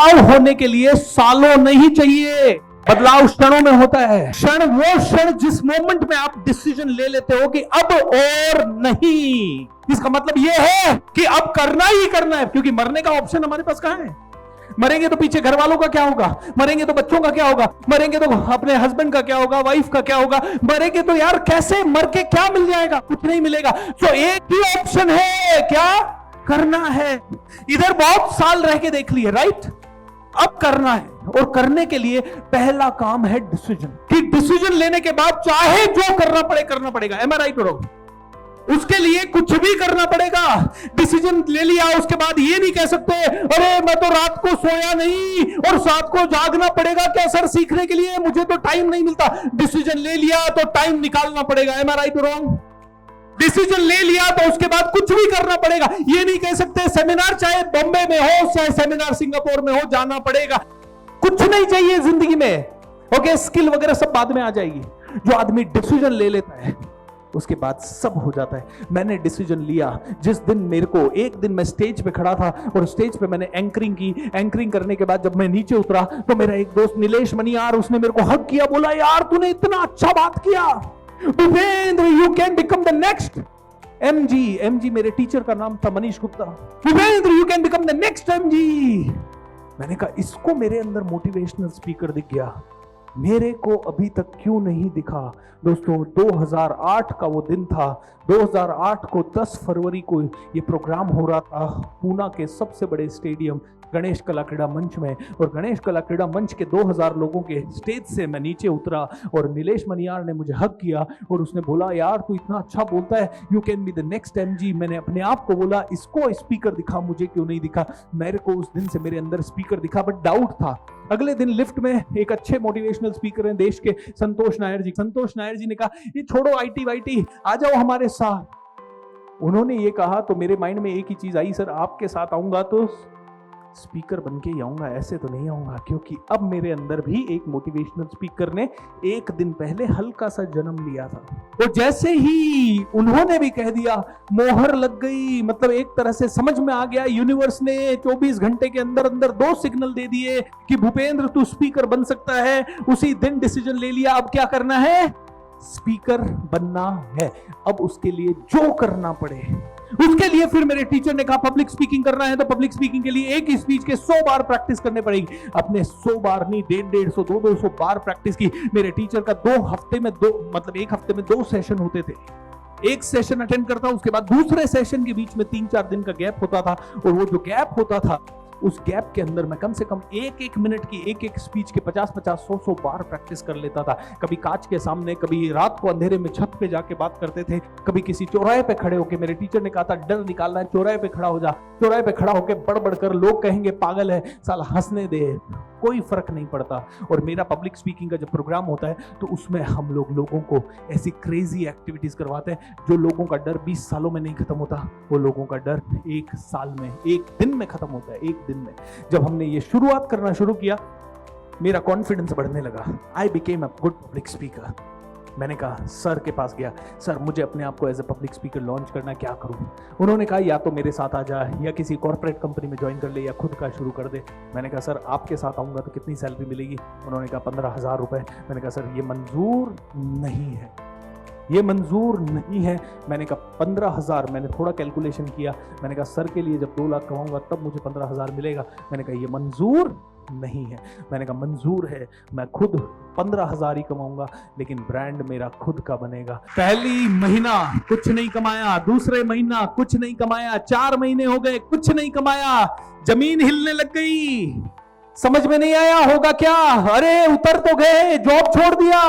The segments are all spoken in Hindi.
बदलाव होने के लिए सालों नहीं चाहिए, बदलाव क्षणों में होता है। वो क्षण जिस मोमेंट में आप डिसीजन ले लेते हो कि अब और नहीं, इसका मतलब यह है कि अब करना ही करना है, क्योंकि मरने का ऑप्शन हमारे पास कहां है? मरेंगे तो पीछे घर वालों का क्या होगा, मरेंगे तो बच्चों का क्या होगा, मरेंगे तो अपने हस्बैंड का क्या होगा, वाइफ का क्या होगा, मरेंगे तो यार कैसे, मर के क्या मिल जाएगा? कुछ नहीं मिलेगा। तो एक ही ऑप्शन है, क्या करना है। इधर बहुत साल रह के देख लिए, राइट? अब करना है, और करने के लिए पहला काम है डिसीजन, कि डिसीजन लेने के बाद चाहे जो करना पड़े करना पड़ेगा। एम आई राइट और रॉन्ग? उसके लिए कुछ भी करना पड़ेगा। डिसीजन ले लिया, उसके बाद ये नहीं कह सकते अरे मैं तो रात को सोया नहीं और रात को जागना पड़ेगा क्या सर सीखने के लिए, मुझे तो टाइम नहीं मिलता। डिसीजन ले लिया तो टाइम निकालना पड़ेगा। एम आई राइट और रॉन्ग? डिसीजन ले लिया तो उसके बाद कुछ भी करना पड़ेगा। ये नहीं कह सकते सेमिनार चाहे बॉम्बे में हो चाहे सेमिनार सिंगापुर में हो, जाना पड़ेगा। कुछ नहीं चाहिए जिंदगी में, ओके? स्किल वगैरह सब बाद में आ जाएगी। जो आदमी डिसीजन ले लेता है उसके बाद सब हो जाता है। मैंने डिसीजन लिया जिस दिन मेरे को, एक दिन मैं स्टेज पे खड़ा था और स्टेज पे मैंने एंकरिंग की। एंकरिंग करने के बाद जब मैं नीचे उतरा तो मेरा एक दोस्त नीलेश मनियार, उसने मेरे को हक किया, बोला यार तूने इतना अच्छा बात किया, Bhupendra you can become the next MG. MG मेरे टीचर का नाम था, Manish Gupta. Bhupendra you can become the next MG. मैंने कहा इसको मेरे अंदर मोटिवेशनल स्पीकर दिख गया, मेरे को अभी तक क्यों नहीं दिखा? दोस्तों 2008 का वो दिन था। 2008 को 10 फरवरी को ये प्रोग्राम हो रहा था पूना के सबसे बड़े स्टेडियम गणेश कला क्रीड़ा मंच में। और गणेश कला क्रीड़ा मंच के 2000 लोगों के स्टेज से मैं नीचे उतरा और नीलेश मनियार ने मुझे हक किया और उसने बोला यार तू इतना अच्छा बोलता है, you can be the next MG. मैंने अपने आप को बोला इसको स्पीकर दिखा, मुझे क्यों नहीं दिखा? मेरे को उस दिन से मेरे अंदर स्पीकर दिखा, बट डाउट था। अगले दिन लिफ्ट में एक अच्छे मोटिवेशनल स्पीकर हैं देश के, संतोष नायर जी। संतोष नायर जी ने कहा ये छोड़ो आईटी वाईटी, आ जाओ हमारे साथ। उन्होंने ये कहा तो मेरे माइंड में एक ही चीज आई, सर आपके साथ आऊंगा तो स्पीकर बन के ही आऊंगा, ऐसे तो नहीं आऊंगा। क्योंकि अब मेरे अंदर भी एक मोटिवेशनल स्पीकर ने एक दिन पहले हल्का सा जन्म लिया था। और जैसे ही उन्होंने भी कह दिया मोहर लग गई, मतलब एक तरह से समझ में आ गया। यूनिवर्स ने 24 घंटे के अंदर अंदर 2 सिग्नल दे दिए कि भूपेंद्र तू स्पीकर बन सकता है। उसी दिन डिसीजन ले लिया, अब क्या करना है? स्पीकर बनना है। अब उसके लिए जो करना पड़े, उसके लिए फिर मेरे टीचर ने कहा पब्लिक स्पीकिंग करना है तो पब्लिक स्पीकिंग के लिए एक ही स्पीच के 100 बार प्रैक्टिस करने पड़ेगी। अपने 100 बार नहीं, 150, 200 बार प्रैक्टिस की। मेरे टीचर का 2 हफ्ते में 2, मतलब एक हफ्ते में 2 सेशन होते थे। एक सेशन अटेंड करता, उसके बाद दूसरे सेशन के बीच में 3-4 दिन का गैप होता था। और वो जो गैप होता था उस गैप के अंदर मैं कम से कम 1-1 मिनट की एक स्पीच के 50-50, 100-100 बार प्रैक्टिस कर लेता था। कभी कांच के सामने, कभी रात को अंधेरे में छत पे जाके बात करते थे, कभी किसी चौराहे पे खड़े होके। मेरे टीचर ने कहा था डर निकालना है, चौराहे पे खड़ा हो जा। चौराहे पे खड़ा होके बड़बड़ कर, लोग कहेंगे पागल है साला, हंसने दे, कोई फर्क नहीं पड़ता। और मेरा पब्लिक स्पीकिंग का जब प्रोग्राम होता है तो उसमें हम लोगों को ऐसी क्रेजी एक्टिविटीज करवाते हैं। जो लोगों का डर 20 सालों में नहीं खत्म होता, वो लोगों का डर 1 साल में, 1 दिन में खत्म होता है। 1 दिन में जब हमने ये शुरुआत करना शुरू किया, मेरा कॉन्फिडेंस बढ़ने लगा। I became a good public speaker. मैंने कहा सर के पास गया, सर मुझे अपने आप को as a public speaker launch करना, क्या करूं? उन्होंने कहा या तो मेरे साथ आ जा, या किसी कॉर्पोरेट कंपनी में ज्वाइन कर ले, या खुद का शुरू कर दे। मैंने कहा सर आपके साथ आऊंगा तो कितनी सैलरी मिलेगी? उन्होंने कहा 15,000 रुपए। मैंने कहा सर ये मंजूर नहीं है, ये मंजूर नहीं है। मैंने कहा 15,000। मैंने थोड़ा कैलकुलेशन किया, मैंने कहा सर के लिए जब 2 लाख कमाऊंगा तब मुझे 15,000 मिलेगा। मैंने कहा ये मंजूर नहीं है। मैंने कहा मंजूर है, मैं खुद 15,000 ही कमाऊंगा, लेकिन ब्रांड मेरा खुद का बनेगा। पहली महीना कुछ नहीं कमाया, दूसरे महीना कुछ नहीं कमाया, 4 महीने हो गए कुछ नहीं कमाया, जमीन हिलने लग गई। समझ में नहीं आया होगा क्या, अरे उतर तो गए, जॉब छोड़ दिया।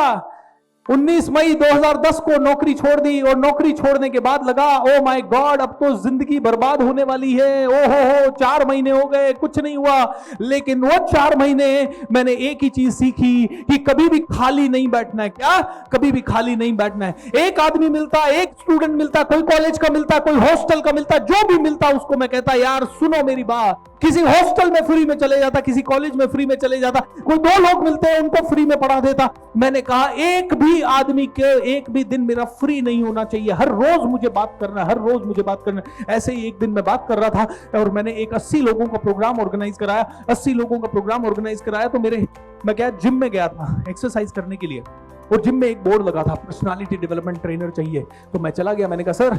19 मई 2010 को नौकरी छोड़ दी, और नौकरी छोड़ने के बाद लगा ओ माय गॉड अब तो जिंदगी बर्बाद होने वाली है। ओहो 4 महीने हो गए कुछ नहीं हुआ। लेकिन वो 4 महीने मैंने एक ही चीज सीखी कि कभी भी खाली नहीं बैठना है। क्या? कभी भी खाली नहीं बैठना है। एक आदमी मिलता, एक स्टूडेंट मिलता, कोई कॉलेज का मिलता, कोई हॉस्टल का मिलता, जो भी मिलता उसको मैं कहता यार सुनो मेरी बात। किसी हॉस्टल में फ्री में चले जाता, किसी कॉलेज में फ्री में चले जाता, कोई 2 लोग मिलते हैं उनको फ्री में पढ़ा देता। मैंने कहा एक भी किसी आदमी के एक भी दिन मेरा फ्री नहीं होना चाहिए, हर रोज मुझे बात करना, हर रोज मुझे बात करना। ऐसे ही एक दिन मैं बात कर रहा था और मैंने एक 80 लोगों का प्रोग्राम ऑर्गेनाइज कराया। 80 लोगों का प्रोग्राम ऑर्गेनाइज कराया तो मैं क्या जिम में गया था एक्सरसाइज करने के लिए, और जिम में एक बोर्ड लगा था पर्सनालिटी डेवलपमेंट ट्रेनर चाहिए। तो मैं चला गया, मैंने कहा सर,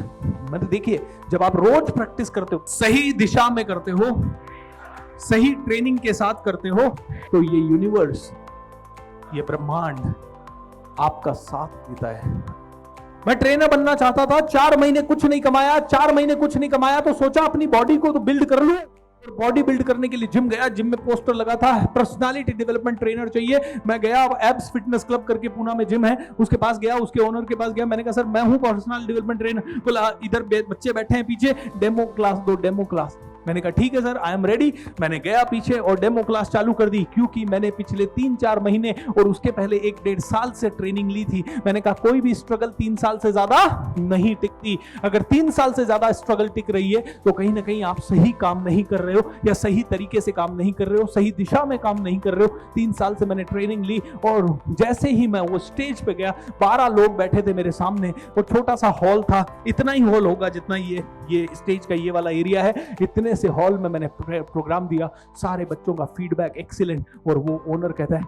मैंने देखिए जब आप रोज प्रैक्टिस करते हो, सही दिशा में करते हो, सही ट्रेनिंग के साथ करते हो, तो ये यूनिवर्स, ये ब्रह्मांड आपका साथ देता है। मैं ट्रेनर बनना चाहता था, 4 महीने कुछ नहीं कमाया, 4 महीने कुछ नहीं कमाया तो सोचा अपनी बॉडी को तो बिल्ड कर लूं। बॉडी बिल्ड करने के लिए जिम गया, जिम में पोस्टर लगा था पर्सनालिटी डेवलपमेंट ट्रेनर चाहिए। मैं गया, एब्स फिटनेस क्लब करके पूना में जिम है, उसके पास गया, उसके ओनर के पास गया। मैंने कहा सर मैं हूं पर्सनल डेवलपमेंट ट्रेनर। बोला इधर बच्चे बैठे हैं पीछे, डेमो क्लास दो, डेमो क्लास। मैंने कहा ठीक है सर, आई एम रेडी। मैंने गया पीछे और डेमो क्लास चालू कर दी, क्योंकि मैंने पिछले 3-4 महीने और उसके पहले 1-1.5 साल से ट्रेनिंग ली थी। मैंने कहा कोई भी स्ट्रगल 3 साल से ज्यादा नहीं टिकती। अगर 3 साल से ज्यादा स्ट्रगल टिक रही है तो कहीं ना कहीं आप सही काम नहीं कर रहे हो, या सही तरीके से काम नहीं कर रहे हो, सही दिशा में काम नहीं कर रहे हो। 3 साल से मैंने ट्रेनिंग ली और जैसे ही मैं वो स्टेज पे गया, 12 लोग बैठे थे मेरे सामने। वो छोटा सा हॉल था, इतना ही हॉल होगा जितना ये स्टेज का ये वाला एरिया है। इतने से हॉल में मैंने प्रोग्राम दिया, सारे बच्चों का फीडबैक एक्सीलेंट। और वो ओनर कहता है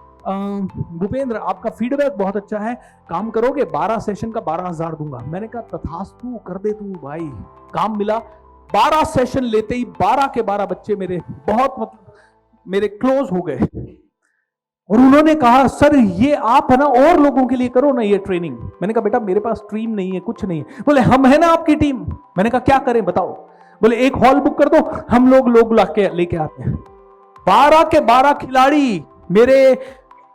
भूपेंद्र आपका फीडबैक बहुत अच्छा है, काम करोगे? 12 सेशन का 12,000 दूंगा। मैंने कहा तथास्तु, कर दे तू भाई। काम मिला। 12 सेशन लेते ही 12 के 12 बच्चे मेरे बहुत मतलब मेरे क्लोज हो गए। और उन्होंने कहा सर ये आप है ना और लोगों के लिए करो ना ये ट्रेनिंग। मैंने कहा बेटा मेरे पास टीम नहीं है, कुछ नहीं है। बोले हम है ना आपकी टीम। मैंने कहा क्या करें बताओ। बोले एक हॉल बुक कर दो, हम लोग लेके आते हैं। 12 के 12 खिलाड़ी मेरे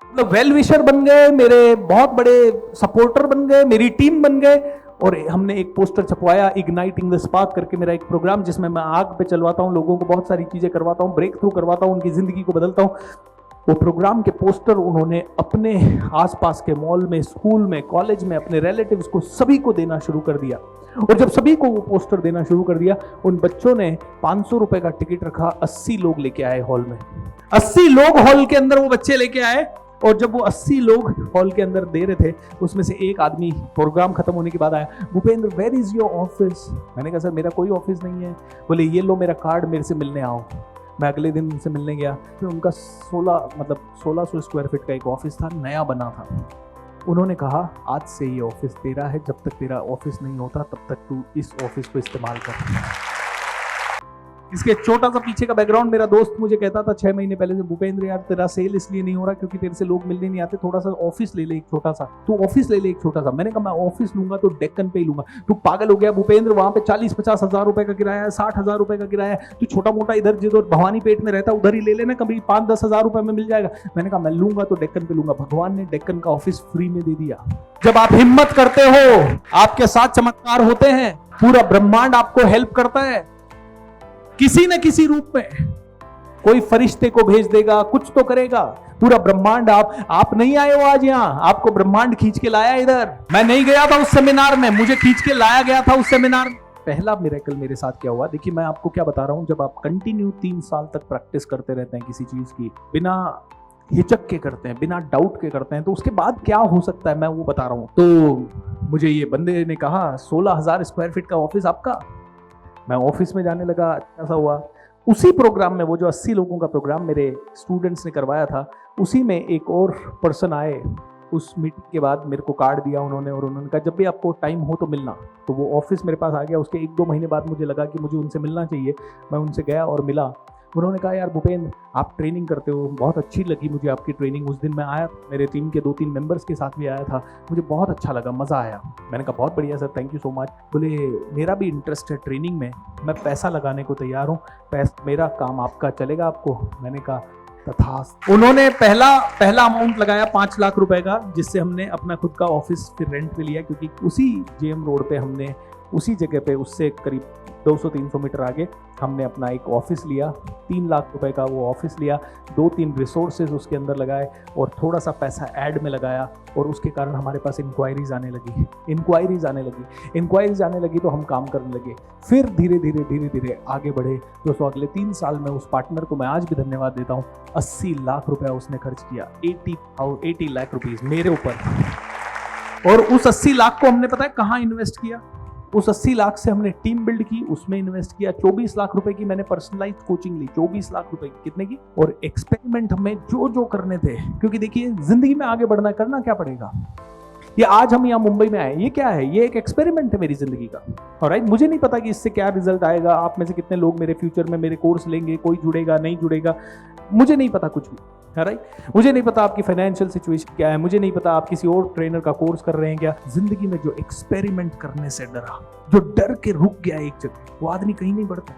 मतलब वेल विशर बन गए, मेरे बहुत बड़े सपोर्टर बन गए, मेरी टीम बन गए। और हमने एक पोस्टर छपवाया, इग्नाइटिंग द स्पार्क करके मेरा एक प्रोग्राम, जिसमें मैं आग पे चलवाता हूं, लोगों को बहुत सारी चीजें करवाता हूं, ब्रेक थ्रू करवाता हूं, उनकी जिंदगी को बदलता हूं। वो प्रोग्राम के पोस्टर उन्होंने अपने आसपास के मॉल में, स्कूल में, कॉलेज में, अपने रिलेटिव्स को, सभी को देना शुरू कर दिया। और जब सभी को वो पोस्टर देना शुरू कर दिया, उन बच्चों ने 500 रुपए का टिकट रखा, 80 लोग लेके आए हॉल में। 80 लोग हॉल के अंदर वो बच्चे लेके आए। और जब वो 80 लोग हॉल के अंदर दे रहे थे, उसमें से एक आदमी प्रोग्राम खत्म होने के बाद आया, Bhupendra where is your office? मैंने कहा सर मेरा कोई ऑफिस नहीं है। बोले ये लो मेरा कार्ड, मेरे से मिलने आओ। मैं अगले दिन उनसे मिलने गया, फिर उनका 1600 स्क्वायर फीट का एक ऑफिस था, नया बना था। उन्होंने कहा आज से ये ऑफिस तेरा है, जब तक तेरा ऑफिस नहीं होता तब तक तू इस ऑफिस को इस्तेमाल कर। इसके छोटा सा पीछे का बैकग्राउंड, मेरा दोस्त मुझे कहता था 6 महीने पहले से, भूपेंद्र यार तेरा सेल इसलिए नहीं हो रहा क्योंकि तेरे से लोग मिलने नहीं आते, थोड़ा सा ऑफिस ले ले एक छोटा सा। तू ऑफिस ले ले एक छोटा सा। मैंने कहा मैं ऑफिस लूंगा तो डेक्कन पे ही लूंगा। तू पागल हो गया भूपेंद्र, वहां पे 40-50 हजार रुपए का किराया है, 60,000 रुपए का किराया है। तू छोटा मोटा इधर जिधर भवानी पेट में रहता उधर ही ले लेना, कभी 5-10 हजार रुपए में मिल जाएगा। मैंने कहा मैं लूंगा तो डेक्कन पे लूंगा। भगवान ने डेक्कन का ऑफिस फ्री में दे दिया। जब आप हिम्मत करते हो, आपके साथ चमत्कार होते हैं, पूरा ब्रह्मांड आपको हेल्प करता है किसी न किसी रूप में। कोई फरिश्ते को भेज देगा, कुछ तो करेगा। पूरा ब्रह्मांड आप नहीं आए हो आज यहाँ, आपको ब्रह्मांड खींच के लाया इधर। मैं नहीं गया था उस सेमिनार में, मुझे खींच के लाया गया था उस सेमिनार में। पहला मिरेकल मेरे साथ क्या हुआ, देखिए मैं आपको क्या बता रहा हूं। जब आप कंटिन्यू 3 साल तक प्रैक्टिस करते रहते हैं किसी चीज की, बिना हिचक के करते हैं, बिना डाउट के करते हैं, तो उसके बाद क्या हो सकता है मैं वो बता रहा हूं। तो मुझे ये बंदे ने कहा 16,000 स्क्वायर फीट का ऑफिस आपका। मैं ऑफिस में जाने लगा, अच्छा सा हुआ। उसी प्रोग्राम में, वो जो 80 लोगों का प्रोग्राम मेरे स्टूडेंट्स ने करवाया था, उसी में एक और पर्सन आए। उस मीटिंग के बाद मेरे को कार्ड दिया उन्होंने, और उन्होंने कहा जब भी आपको टाइम हो तो मिलना। तो वो ऑफिस मेरे पास आ गया। उसके 1-2 महीने बाद मुझे लगा कि मुझे उनसे मिलना चाहिए। मैं उनसे गया और मिला। उन्होंने कहा यार भूपेंद्र आप ट्रेनिंग करते हो, बहुत अच्छी लगी मुझे आपकी ट्रेनिंग। उस दिन मैं आया, मेरे टीम के 2-3 मेंबर्स के साथ भी आया था, मुझे बहुत अच्छा लगा, मज़ा आया। मैंने कहा बहुत बढ़िया sir, thank you so much. बोले मेरा भी इंटरेस्ट है ट्रेनिंग में, मैं पैसा लगाने को तैयार हूँ, मेरा काम आपका चलेगा आपको? मैंने कहा तथास्तु। उन्होंने पहला अमाउंट लगाया 5 लाख रुपए का, जिससे हमने अपना खुद का ऑफिस फिर रेंट पे लिया, क्योंकि उसी जेएम रोड पे हमने उसी जगह पे उससे करीब 200-300 मीटर आगे हमने अपना एक ऑफिस लिया। 3 लाख रुपए का वो ऑफिस लिया, 2-3 रिसोर्सेज उसके अंदर लगाए और थोड़ा सा पैसा ऐड में लगाया। और उसके कारण हमारे पास इंक्वायरीज आने लगी तो हम काम करने लगे। फिर धीरे धीरे आगे बढ़े। दोस्तों अगले 3 साल में उस पार्टनर को मैं आज भी धन्यवाद देता हूँ। 80 लाख रुपया उसने खर्च किया, 80 लाख रुपीज मेरे ऊपर। और उस 80 लाख को हमने पता है कहां इन्वेस्ट किया? उस 80 लाख से हमने टीम बिल्ड की, उसमें इन्वेस्ट किया। 24 लाख रुपए की मैंने पर्सनलाइज्ड कोचिंग ली, 24 लाख रुपए की। कितने की? और एक्सपेरिमेंट हमें जो जो करने थे, क्योंकि देखिए जिंदगी में आगे बढ़ना, करना क्या पड़ेगा। ये आज हम यहाँ मुंबई में आए, ये क्या है? ये एक एक्सपेरिमेंट है मेरी जिंदगी का। ऑलराइट, मुझे नहीं पता कि इससे क्या रिजल्ट आएगा। आप में से कितने लोग मेरे फ्यूचर में मेरे कोर्स लेंगे, कोई जुड़ेगा नहीं जुड़ेगा, मुझे नहीं पता कुछ भी। राइट, मुझे नहीं पता आपकी फाइनेंशियल सिचुएशन क्या है, मुझे नहीं पता आप किसी और ट्रेनर का कोर्स कर रहे हैं क्या। जिंदगी में जो एक्सपेरिमेंट करने से डरा, जो डर के रुक गया एक जगह, वो आदमी कहीं नहीं बढ़ता।